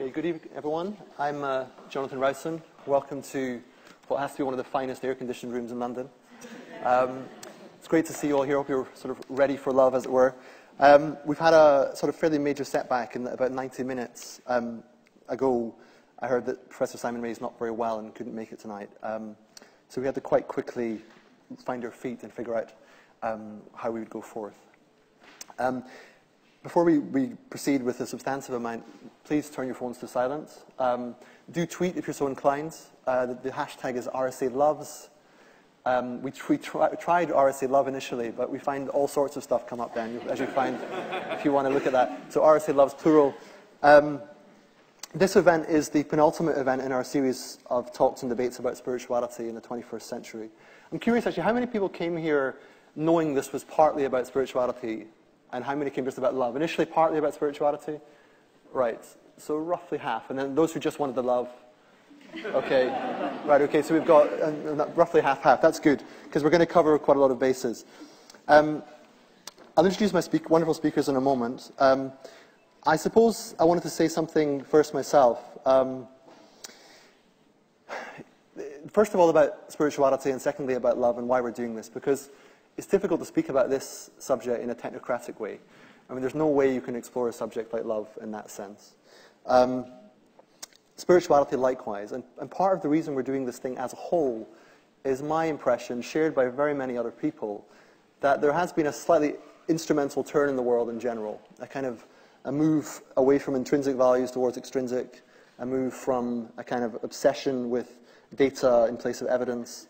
Okay, good evening, everyone. I'm Jonathan Rowson. Welcome to what has to be one of the finest air-conditioned rooms in London. It's great to see you all here. I hope you're sort of ready for love, as it were. We've had a sort of fairly major setback in that about 90 minutes ago. I heard that Professor Simon Ray is not very well and couldn't make it tonight. So we had to quite quickly find our feet and figure out how we would go forth. Before we proceed with the substantive amount, please turn your phones to silent. Do tweet if you're so inclined. The hashtag is RSA loves. We tried RSA love initially, but we find all sorts of stuff come up then, as you find if you want to look at that. So RSA loves plural. This event is the penultimate event in our series of talks and debates about spirituality in the 21st century. I'm curious, actually, how many people came here knowing this was partly about spirituality, and how many came just about love? Initially, partly about spirituality? Right, so roughly half. And then those who just wanted the love? Okay, right, okay, so we've got roughly half-half. That's good, because we're going to cover quite a lot of bases. I'll introduce my wonderful speakers in a moment. I suppose I wanted to say something first myself. First of all, about spirituality, and secondly, about love and why we're doing this, because it's difficult to speak about this subject in a technocratic way. I mean, there's no way you can explore a subject like love in that sense. Spirituality likewise, and part of the reason we're doing this thing as a whole is my impression, shared by very many other people, that there has been a slightly instrumental turn in the world in general, a move away from intrinsic values towards extrinsic, a move from a kind of obsession with data in place of evidence,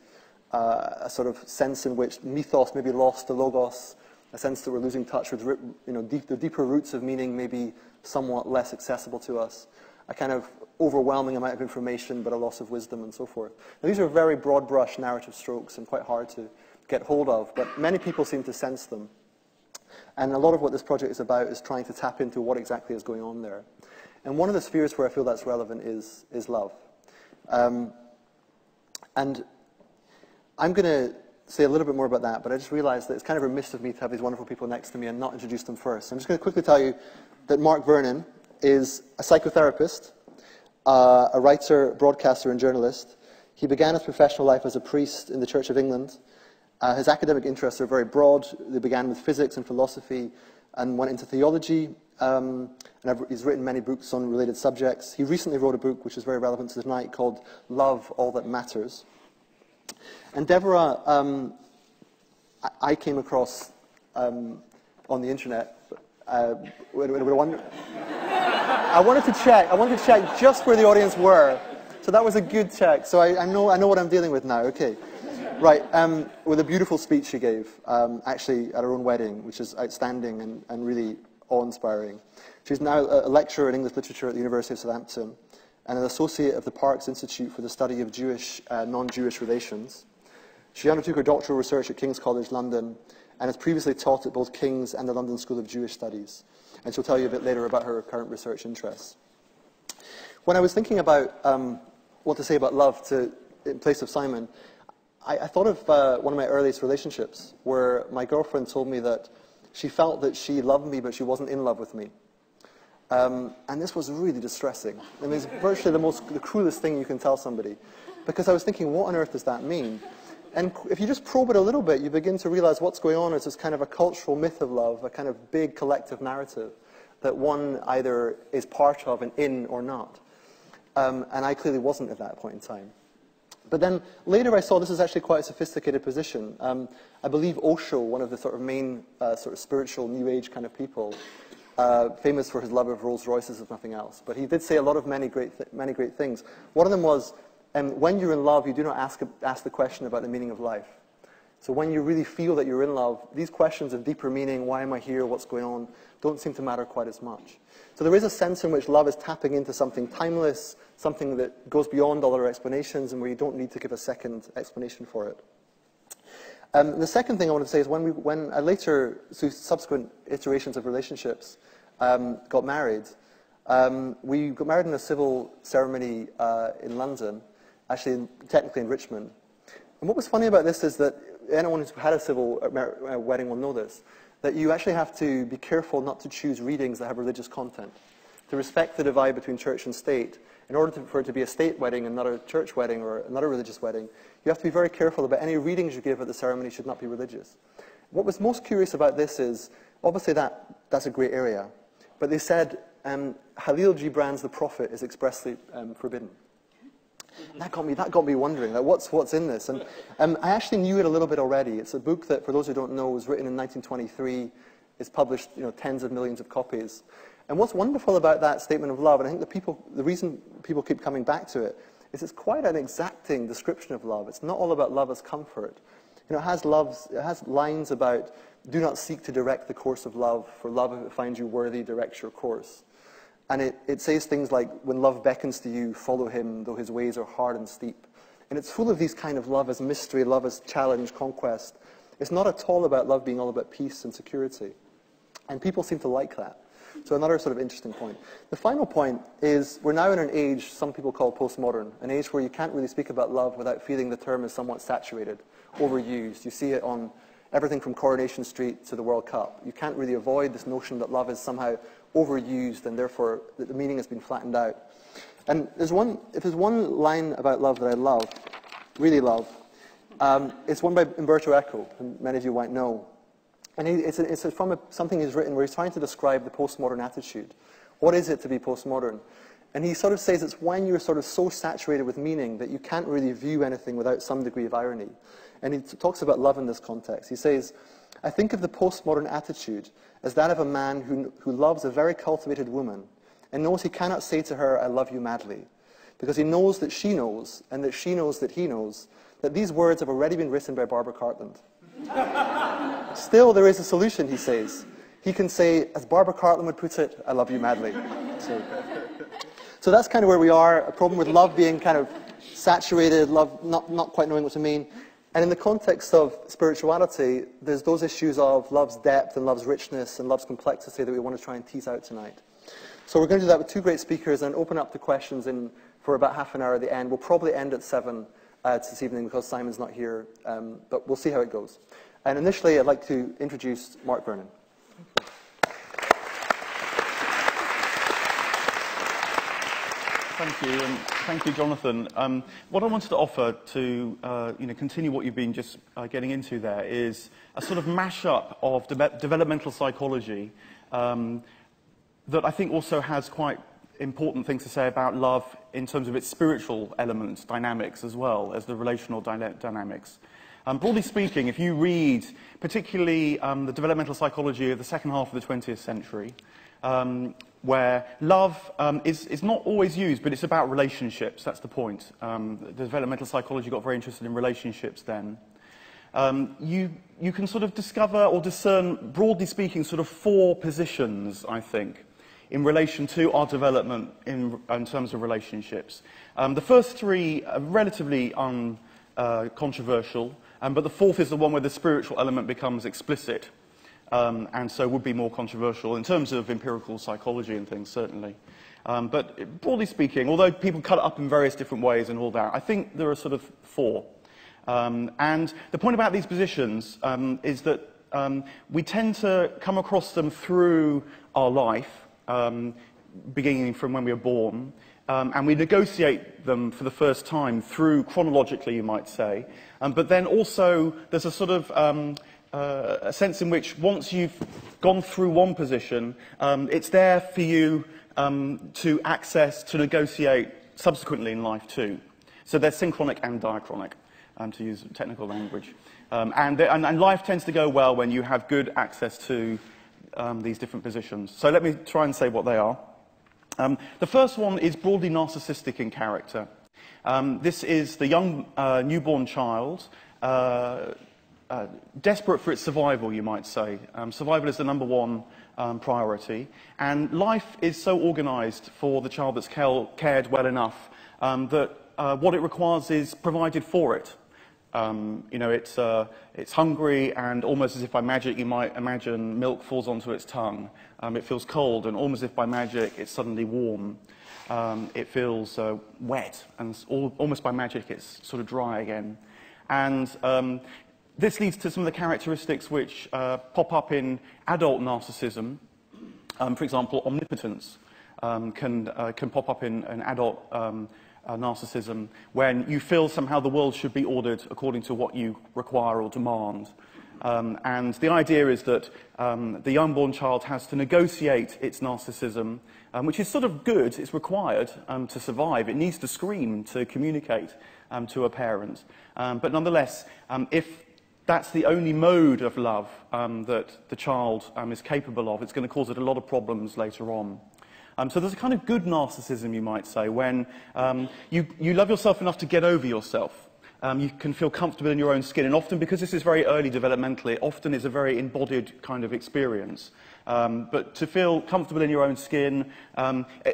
a sort of sense in which mythos may be lost to logos, a sense that we're losing touch with the deeper roots of meaning may be somewhat less accessible to us, a kind of overwhelming amount of information but a loss of wisdom and so forth. Now, these are very broad brush narrative strokes and quite hard to get hold of, but many people seem to sense them. And a lot of what this project is about is trying to tap into what exactly is going on there. And one of the spheres where I feel that's relevant is love. And I'm going to say a little bit more about that, but I just realized that it's kind of remiss of me to have these wonderful people next to me and not introduce them first. I'm just going to quickly tell you that Mark Vernon is a psychotherapist, a writer, broadcaster, and journalist. He began his professional life as a priest in the Church of England. His academic interests are very broad. They began with physics and philosophy and went into theology. And he's written many books on related subjects. He recently wrote a book which is very relevant to tonight called Love, All That Matters. And Deborah, I came across on the internet. I wanted to check just where the audience were. So that was a good check. So I know what I'm dealing with now. Okay. Right, with a beautiful speech she gave, actually at her own wedding, which is outstanding and really awe-inspiring. She's now a lecturer in English literature at the University of Southampton and an associate of the Parkes Institute for the Study of Jewish, non-Jewish relations. She undertook her doctoral research at King's College London and has previously taught at both King's and the London School of Jewish Studies. And she'll tell you a bit later about her current research interests. When I was thinking about what to say about love in place of Simon, I thought of one of my earliest relationships where my girlfriend told me that she felt that she loved me, but she wasn't in love with me. And this was really distressing. I mean, it's virtually the cruelest thing you can tell somebody. Because I was thinking, what on earth does that mean? And if you just probe it a little bit, you begin to realize what's going on is this kind of a cultural myth of love, a kind of big collective narrative that one either is part of and in or not. And I clearly wasn't at that point in time. But then later I saw this is actually quite a sophisticated position. I believe Osho, one of the sort of main sort of spiritual New Age kind of people, famous for his love of Rolls Royces if nothing else. But he did say a lot of many great things. One of them was, when you're in love, you do not ask the question about the meaning of life. So when you really feel that you're in love, these questions of deeper meaning, why am I here, what's going on, don't seem to matter quite as much. So there is a sense in which love is tapping into something timeless, something that goes beyond all our explanations and where you don't need to give a second explanation for it. The second thing I want to say is when I later, through subsequent iterations of relationships, got married, we got married in a civil ceremony in London, actually technically in Richmond. And what was funny about this is that anyone who's had a civil wedding will know this, that you actually have to be careful not to choose readings that have religious content. to respect the divide between church and state, in order for it to be a state wedding and not a church wedding or another religious wedding, you have to be very careful about any readings you give at the ceremony should not be religious. What was most curious about this is, obviously that's a great area, but they said Halil Gibran's The Prophet is expressly forbidden. That got me wondering, like, what's in this? And I actually knew it a little bit already. It's a book that, for those who don't know, was written in 1923. It's published, tens of millions of copies. And what's wonderful about that statement of love, and I think the reason people keep coming back to it, is it's quite an exacting description of love. It's not all about love as comfort. It has lines about, do not seek to direct the course of love, for love, if it finds you worthy, directs your course. And it says things like, when love beckons to you, follow him, though his ways are hard and steep. And it's full of these kind of love as mystery, love as challenge, conquest. It's not at all about love being all about peace and security. And people seem to like that. So another sort of interesting point. The final point is, we're now in an age some people call postmodern, an age where you can't really speak about love without feeling the term is somewhat saturated, overused. You see it on everything from Coronation Street to the World Cup. You can't really avoid this notion that love is somehow overused and therefore the meaning has been flattened out. And if there's one line about love that I love, really love, it's one by Umberto Eco, who many of you might know. And it's from something he's written where he's trying to describe the postmodern attitude. What is it to be postmodern? And he sort of says it's when you're sort of so saturated with meaning that you can't really view anything without some degree of irony. And he talks about love in this context. He says, I think of the postmodern attitude as that of a man who loves a very cultivated woman and knows he cannot say to her, I love you madly, because he knows that she knows, and that she knows that he knows, that these words have already been written by Barbara Cartland. Still, there is a solution, he says. He can say, as Barbara Cartland would put it, I love you madly. So that's kind of where we are, a problem with love being kind of saturated, love not quite knowing what to mean. And in the context of spirituality, there's those issues of love's depth and love's richness and love's complexity that we want to try and tease out tonight. So we're going to do that with two great speakers and open up the questions for about half an hour at the end. We'll probably end at 7 this evening because Simon's not here, but we'll see how it goes. And initially, I'd like to introduce Mark Vernon. Thank you, and thank you, Jonathan. What I wanted to offer to continue what you've been just getting into there is a sort of mashup of developmental psychology that I think also has quite important things to say about love in terms of its spiritual elements, dynamics, as well as the relational dynamics. Broadly speaking, if you read particularly the developmental psychology of the second half of the 20th century, where love is not always used, but it's about relationships. That's the point. The developmental psychology got very interested in relationships then. You can sort of discover or discern, broadly speaking, sort of 4 positions, I think, in relation to our development in terms of relationships. The first 3 are relatively uncontroversial, but the 4th is the one where the spiritual element becomes explicit. And so would be more controversial in terms of empirical psychology and things, certainly. But broadly speaking, although people cut it up in various different ways and all that, I think there are sort of 4. And the point about these positions is that we tend to come across them through our life, beginning from when we were born, and we negotiate them for the first time through chronologically, you might say. But then also there's a sort of a sense in which once you've gone through one position, it's there for you to access, to negotiate subsequently in life too. So they're synchronic and diachronic, to use technical language. And life tends to go well when you have good access to these different positions. So let me try and say what they are. The first one is broadly narcissistic in character. This is the young newborn child, desperate for its survival, you might say. Survival is the #1 priority. And life is so organized for the child that's cared well enough that what it requires is provided for it. It's hungry, and almost as if by magic, you might imagine milk falls onto its tongue. It feels cold, and almost as if by magic, it's suddenly warm. It feels wet, and almost by magic, it's sort of dry again. And this leads to some of the characteristics which pop up in adult narcissism. For example, omnipotence. can pop up in an adult narcissism when you feel somehow the world should be ordered according to what you require or demand. And the idea is that the unborn child has to negotiate its narcissism, which is sort of good, it's required to survive. It needs to scream to communicate to a parent. But nonetheless, if that's the only mode of love that the child is capable of, it's going to cause it a lot of problems later on. So there's a kind of good narcissism, you might say, when you love yourself enough to get over yourself. You can feel comfortable in your own skin, and often, because this is very early developmentally, it often is a very embodied kind of experience. But to feel comfortable in your own skin,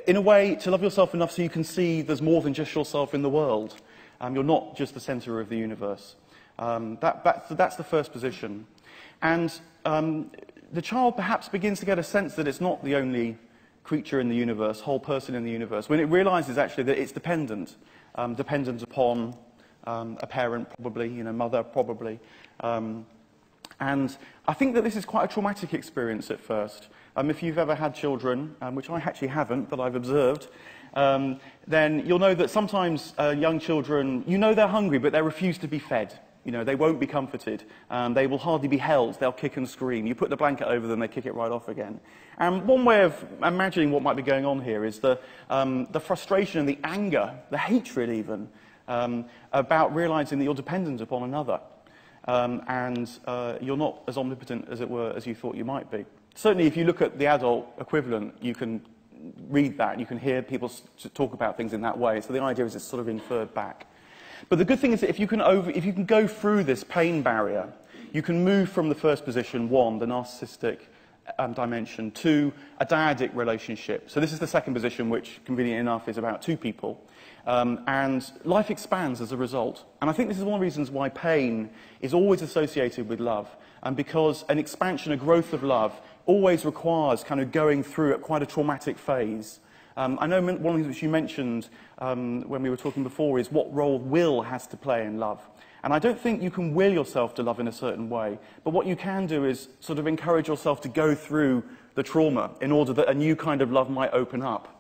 in a way, to love yourself enough so you can see there's more than just yourself in the world. You're not just the centre of the universe. That's the first position. And the child perhaps begins to get a sense that it's not the only creature in the universe, whole person in the universe, when it realises actually that it's dependent upon a parent, probably, mother, probably. And I think that this is quite a traumatic experience at first. If you've ever had children, which I actually haven't, but I've observed, then you'll know that sometimes young children, they're hungry, but they refuse to be fed. They won't be comforted. They will hardly be held. They'll kick and scream. You put the blanket over them, they kick it right off again. And one way of imagining what might be going on here is the frustration and the anger, the hatred even, about realizing that you're dependent upon another. And you're not as omnipotent, as it were, as you thought you might be. Certainly, if you look at the adult equivalent, you can read that. You can hear people talk about things in that way. So the idea is it's sort of inferred back. But the good thing is that if you can go through this pain barrier, you can move from the first position, the narcissistic dimension, to a dyadic relationship. So this is the second position, which, conveniently enough, is about two people. And life expands as a result. And I think this is one of the reasons why pain is always associated with love, and because an expansion, a growth of love, always requires kind of going through at quite a traumatic phase. I know one of the things which you mentioned when we were talking before is what role will has to play in love. And I don't think you can will yourself to love in a certain way, but what you can do is sort of encourage yourself to go through the trauma in order that a new kind of love might open up.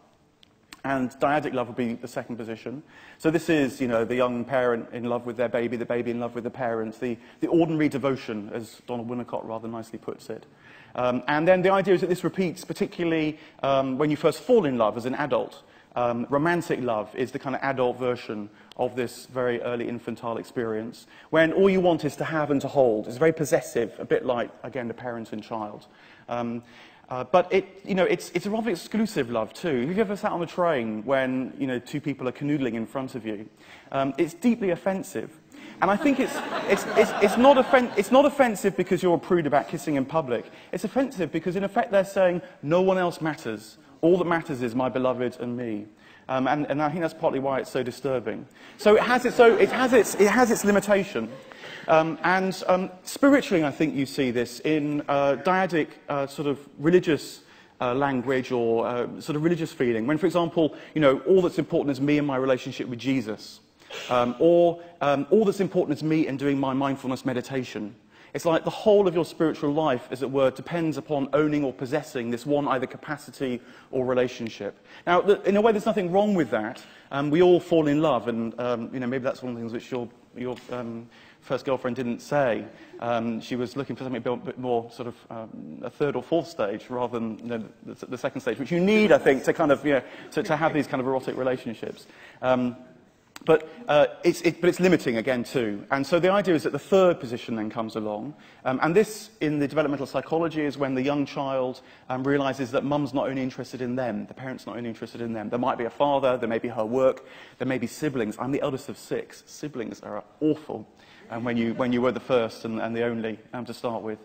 And dyadic love would be the second position. So this is, the young parent in love with their baby, the baby in love with the parent, the ordinary devotion, as Donald Winnicott rather nicely puts it. And then the idea is that this repeats, particularly when you first fall in love as an adult. Romantic love is the kind of adult version of this very early infantile experience, when all you want is to have and to hold. It's very possessive, a bit like, again, the parent and child. But it's a rather exclusive love too. Have you ever sat on a train when two people are canoodling in front of you? It's deeply offensive, and I think it's not offensive because you're a prude about kissing in public. It's offensive because in effect they're saying no one else matters. All that matters is my beloved and me. And I think that's partly why it's so disturbing. So it has its limitation. Spiritually, I think you see this in dyadic sort of religious language or sort of religious feeling. When, for example, all that's important is me and my relationship with Jesus. Or all that's important is me and doing my mindfulness meditation. It's like the whole of your spiritual life, as it were, depends upon owning or possessing this one either capacity or relationship. Now, in a way, there's nothing wrong with that. We all fall in love, and maybe that's one of the things which your first girlfriend didn't say. She was looking for something a bit more sort of a third or fourth stage rather than the second stage, which you need, I think, to kind of to have these kind of erotic relationships. But it's limiting again too. And so the idea is that the third position then comes along. And this, in the developmental psychology, is when the young child realises that mum's not only interested in them, the parent's not only interested in them. There might be a father, there may be her work, there may be siblings. I'm the eldest of 6. Siblings are awful when you were the first and the only to start with.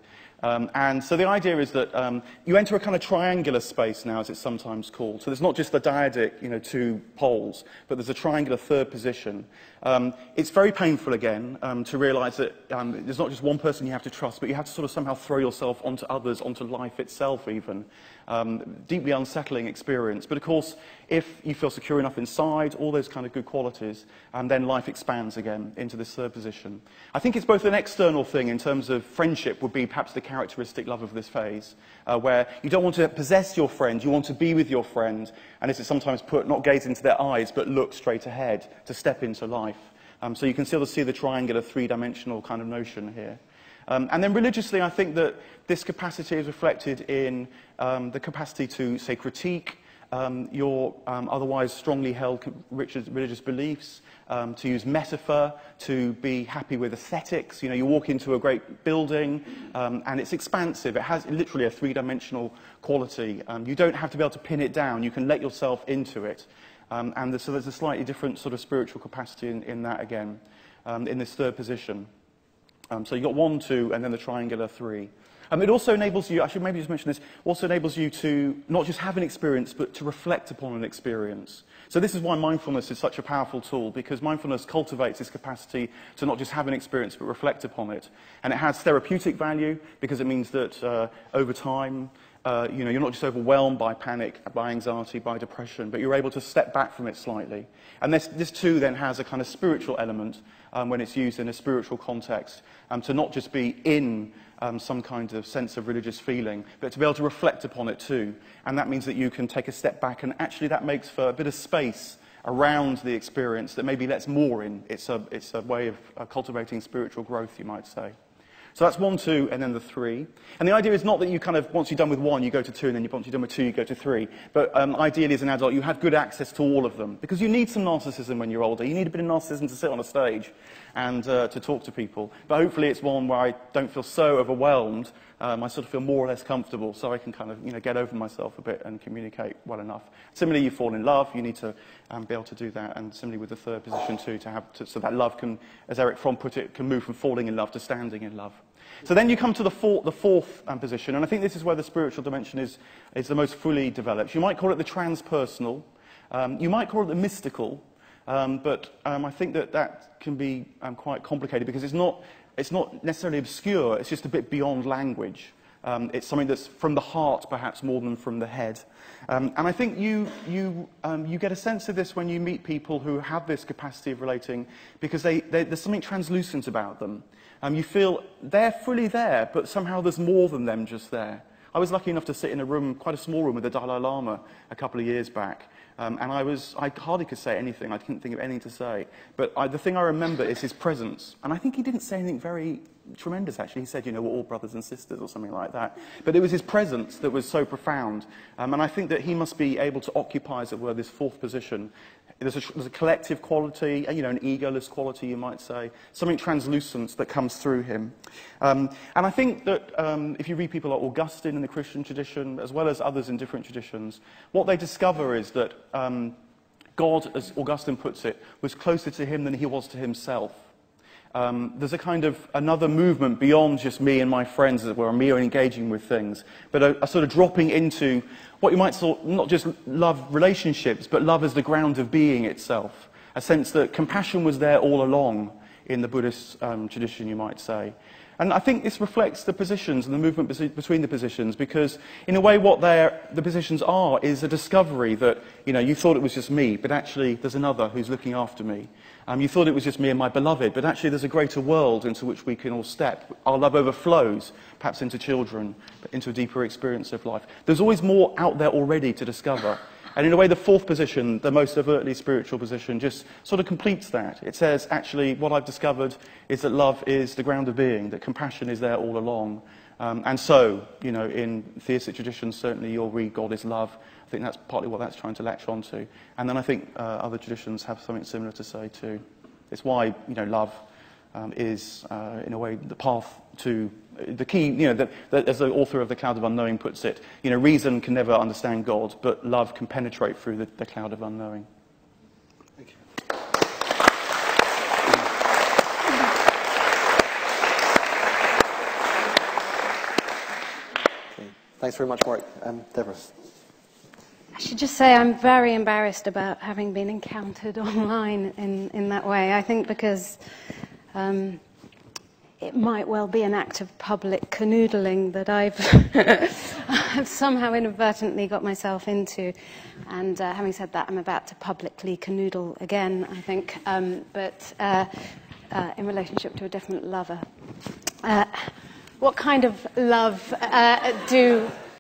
And so the idea is that you enter a kind of triangular space now, as it's sometimes called. So there's not just the dyadic, two poles, but there's a triangular third position. It's very painful, again, to realise that there's not just one person you have to trust, but you have to sort of somehow throw yourself onto others, onto life itself even. deeply unsettling experience. But of course, if you feel secure enough inside, all those kind of good qualities, then life expands again into this third position. I think it's both an external thing in terms of friendship would be perhaps the characteristic love of this phase, where you don't want to possess your friend, you want to be with your friend, and as it's sometimes put, not gaze into their eyes, but look straight ahead to step into life. So you can still see the triangular, three-dimensional kind of notion here. And then religiously, I think that this capacity is reflected in the capacity to, say, critique your otherwise strongly held religious beliefs, to use metaphor, to be happy with aesthetics. You know, you walk into a great building, and it's expansive. It has literally a three-dimensional quality. You don't have to be able to pin it down. You can let yourself into it. So there's a slightly different sort of spiritual capacity in that again, in this third position. So you've got 1, 2, and then the triangular 3. It also enables you, I should maybe just mention this, also enables you to not just have an experience, but to reflect upon an experience. So this is why mindfulness is such a powerful tool, because mindfulness cultivates this capacity to not just have an experience, but reflect upon it. And it has therapeutic value, because it means that over time, you're not just overwhelmed by panic, by anxiety, by depression, but you're able to step back from it slightly. And this too then has a kind of spiritual element when it's used in a spiritual context, to not just be in some kind of sense of religious feeling, but to be able to reflect upon it too. And that means that you can take a step back, and actually that makes for a bit of space around the experience that maybe lets more in. It's a way of cultivating spiritual growth, you might say. So that's 1, 2, and then the 3. And the idea is not that you kind of, once you're done with 1, you go to 2, and then once you're done with 2, you go to 3. But ideally, as an adult, you have good access to all of them. Because you need some narcissism when you're older. You need a bit of narcissism to sit on a stage and to talk to people. But hopefully it's one where I don't feel so overwhelmed. I sort of feel more or less comfortable, so I can kind of, get over myself a bit and communicate well enough. Similarly, you fall in love, you need to be able to do that. And similarly with the third position too, so that love can, as Eric Fromm put it, can move from falling in love to standing in love. So then you come to the fourth position, and I think this is where the spiritual dimension is the most fully developed. You might call it the transpersonal, you might call it the mystical, but I think that can be quite complicated, because it's not necessarily obscure, it's just a bit beyond language. It's something that's from the heart, perhaps, more than from the head. And I think you get a sense of this when you meet people who have this capacity of relating, because there's something translucent about them. You feel they're fully there, but somehow there's more than them just there. I was lucky enough to sit in a room, quite a small room, with the Dalai Lama a couple of years back. And I hardly could say anything. I couldn't think of anything to say. But the thing I remember is his presence. And I think he didn't say anything very tremendous, actually. He said, we're all brothers and sisters, or something like that. But it was his presence that was so profound. And I think that he must be able to occupy, as it were, this fourth position. There's a collective quality, an egoless quality, you might say, something translucent that comes through him. And I think that if you read people like Augustine in the Christian tradition, as well as others in different traditions, what they discover is that God, as Augustine puts it, was closer to him than he was to himself. There's a kind of another movement beyond just me and my friends, as it were, me engaging with things, but a sort of dropping into what you might sort not just love relationships, but love as the ground of being itself. A sense that compassion was there all along in the Buddhist tradition, you might say. And I think this reflects the positions and the movement between the positions, because in a way what the positions are is a discovery that, you thought it was just me, but actually there's another who's looking after me. You thought it was just me and my beloved, but actually there's a greater world into which we can all step. Our love overflows, perhaps into children, into a deeper experience of life. There's always more out there already to discover. And in a way, the fourth position, the most overtly spiritual position, just sort of completes that. It says, actually, what I've discovered is that love is the ground of being, that compassion is there all along. And so, in theistic traditions, certainly you'll read God is love. I think that's partly what that's trying to latch onto. And then I think other traditions have something similar to say too. It's why, love is, in a way, the path to the key, as the author of The Cloud of Unknowing puts it, reason can never understand God, but love can penetrate through the cloud of unknowing. Thank you. Okay. Thanks very much, Mark. Deborah. I should just say I'm very embarrassed about having been encountered online in that way. I think because it might well be an act of public canoodling that I've somehow inadvertently got myself into. And having said that, I'm about to publicly canoodle again, I think, but in relationship to a different lover. What kind of love do